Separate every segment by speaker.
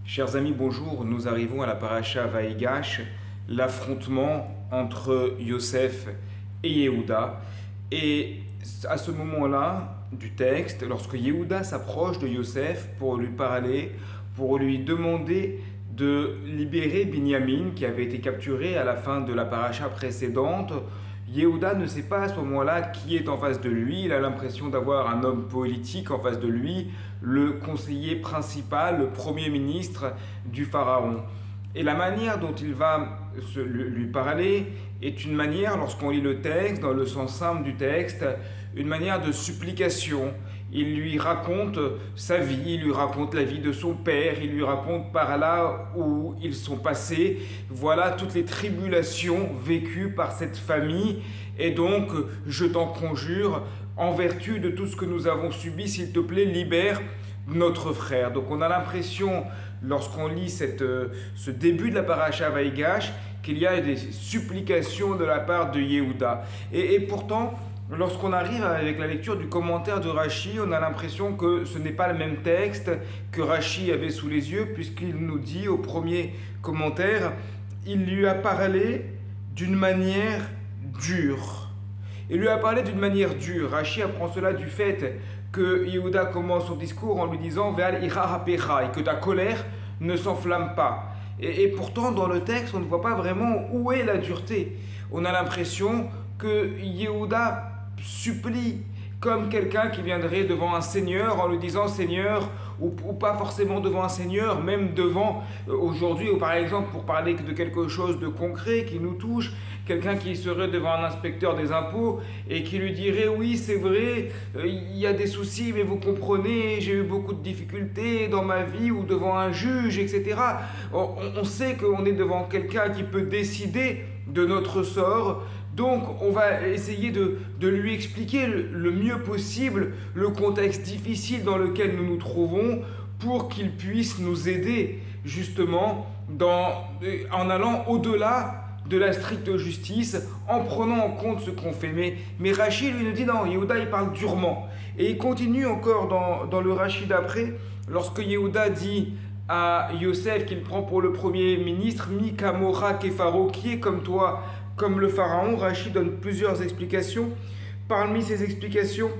Speaker 1: Chers amis, bonjour. Nous arrivons à la paracha Vaïgash, l'affrontement entre Yosef et Yehuda. Et à ce moment-là du texte, lorsque Yehuda s'approche de Yosef pour lui parler, pour lui demander de libérer Binyamin qui avait été capturé à la fin de la paracha précédente, Yehuda ne sait pas à ce moment-là qui est en face de lui. Il a l'impression d'avoir un homme politique en face de lui, le conseiller principal, le premier ministre du pharaon. Et la manière dont il va lui parler est une manière, lorsqu'on lit le texte, dans le sens simple du texte, une manière de supplication. Il lui raconte sa vie, il lui raconte la vie de son père, il lui raconte par là où ils sont passés. Voilà toutes les tribulations vécues par cette famille. Et donc, je t'en conjure, en vertu de tout ce que nous avons subi, s'il te plaît, libère notre frère. Donc on a l'impression, lorsqu'on lit ce début de la paracha Vaïgash, qu'il y a des supplications de la part de Yehuda. Et pourtant, lorsqu'on arrive avec la lecture du commentaire de Rashi, on a l'impression que ce n'est pas le même texte que Rashi avait sous les yeux, puisqu'il nous dit au premier commentaire, il lui a parlé d'une manière dure. Il lui a parlé d'une manière dure. Rashi apprend cela du fait que Yehuda commence son discours en lui disant Ve'al ira hapecha, et que ta colère ne s'enflamme pas. Et pourtant, dans le texte, on ne voit pas vraiment où est la dureté. On a l'impression que Yehuda supplie comme quelqu'un qui viendrait devant un seigneur en lui disant Seigneur, ou pas forcément devant un seigneur, même devant aujourd'hui, ou par exemple pour parler de quelque chose de concret qui nous touche, quelqu'un qui serait devant un inspecteur des impôts et qui lui dirait oui c'est vrai, il y a des soucis mais vous comprenez, j'ai eu beaucoup de difficultés dans ma vie, ou devant un juge, etc. On sait qu'on est devant quelqu'un qui peut décider de notre sort. Donc on va essayer de lui expliquer le mieux possible le contexte difficile dans lequel nous nous trouvons pour qu'il puisse nous aider justement en allant au-delà de la stricte justice, en prenant en compte ce qu'on fait. Mais Rachid lui nous dit non, Yehuda il parle durement. Et il continue encore dans le Rachid d'après, lorsque Yehuda dit à Yosef qu'il prend pour le premier ministre, Mi Kamora Kefaro, qui est comme toi, comme le pharaon. Rachid donne plusieurs explications. Parmi ces explications,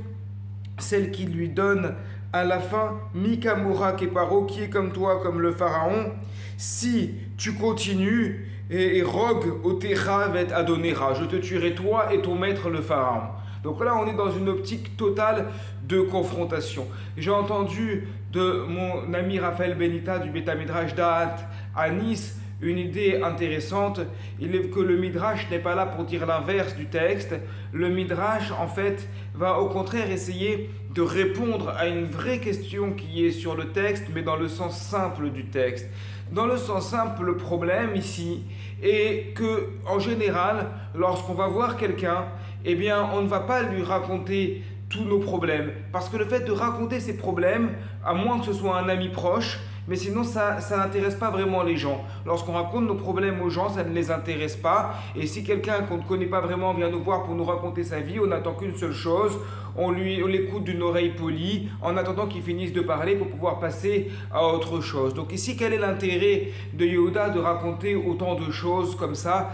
Speaker 1: celle qu'il lui donne à la fin, Mikamura Keparo, qui est comme toi, comme le pharaon, si tu continues, et rogue au Techavet Adonera, je te tuerai toi et ton maître le pharaon. Donc là, on est dans une optique totale de confrontation. J'ai entendu de mon ami Raphaël Benita du Beth Midrash Da'at à Nice une idée intéressante, il est que le Midrash n'est pas là pour dire l'inverse du texte. Le Midrash, en fait, va au contraire essayer de répondre à une vraie question qui est sur le texte, mais dans le sens simple du texte. Dans le sens simple, le problème ici est que, en général, lorsqu'on va voir quelqu'un, eh bien, on ne va pas lui raconter tous nos problèmes. Parce que le fait de raconter ses problèmes, à moins que ce soit un ami proche, mais sinon ça n'intéresse pas vraiment les gens. Lorsqu'on raconte nos problèmes aux gens, ça ne les intéresse pas. Et si quelqu'un qu'on ne connaît pas vraiment vient nous voir pour nous raconter sa vie, on n'attend qu'une seule chose, on l'écoute d'une oreille polie, en attendant qu'il finisse de parler pour pouvoir passer à autre chose. Donc ici, quel est l'intérêt de Yehuda de raconter autant de choses comme ça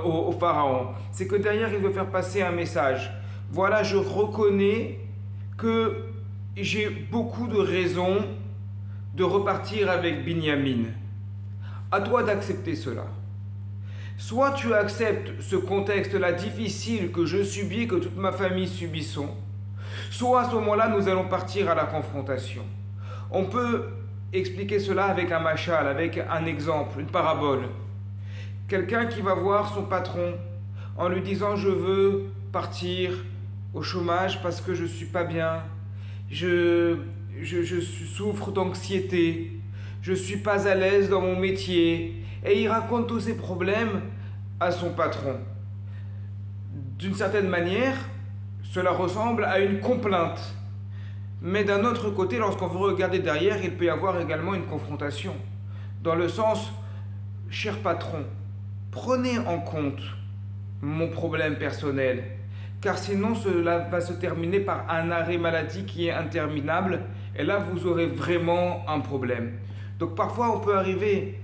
Speaker 1: au pharaon? C'est que derrière, il veut faire passer un message. Voilà, je reconnais que j'ai beaucoup de raisons de repartir avec Binyamin. À toi d'accepter cela. Soit tu acceptes ce contexte-là difficile que je subis, que toute ma famille subissons, soit à ce moment-là, nous allons partir à la confrontation. On peut expliquer cela avec un machal, avec un exemple, une parabole. Quelqu'un qui va voir son patron en lui disant « Je veux partir au chômage parce que je ne suis pas bien, je souffre d'anxiété, je ne suis pas à l'aise dans mon métier. » Et il raconte tous ses problèmes à son patron. D'une certaine manière, cela ressemble à une complainte. Mais d'un autre côté, lorsqu'on veut regarder derrière, il peut y avoir également une confrontation. Dans le sens, cher patron, prenez en compte mon problème personnel, car sinon cela va se terminer par un arrêt maladie qui est interminable, et là vous aurez vraiment un problème. Donc parfois on peut arriver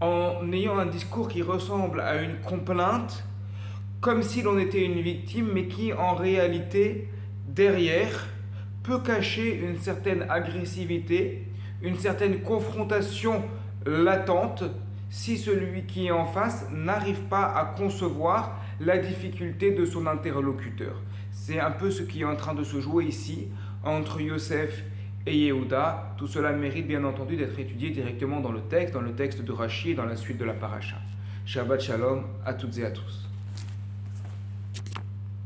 Speaker 1: en ayant un discours qui ressemble à une complainte, comme si l'on était une victime, mais qui en réalité, derrière, peut cacher une certaine agressivité, une certaine confrontation latente, si celui qui est en face n'arrive pas à concevoir la difficulté de son interlocuteur. C'est un peu ce qui est en train de se jouer ici entre Yosef et Yehuda. Tout cela mérite bien entendu d'être étudié directement dans le texte de Rashi et dans la suite de la paracha. Shabbat Shalom à toutes et à tous.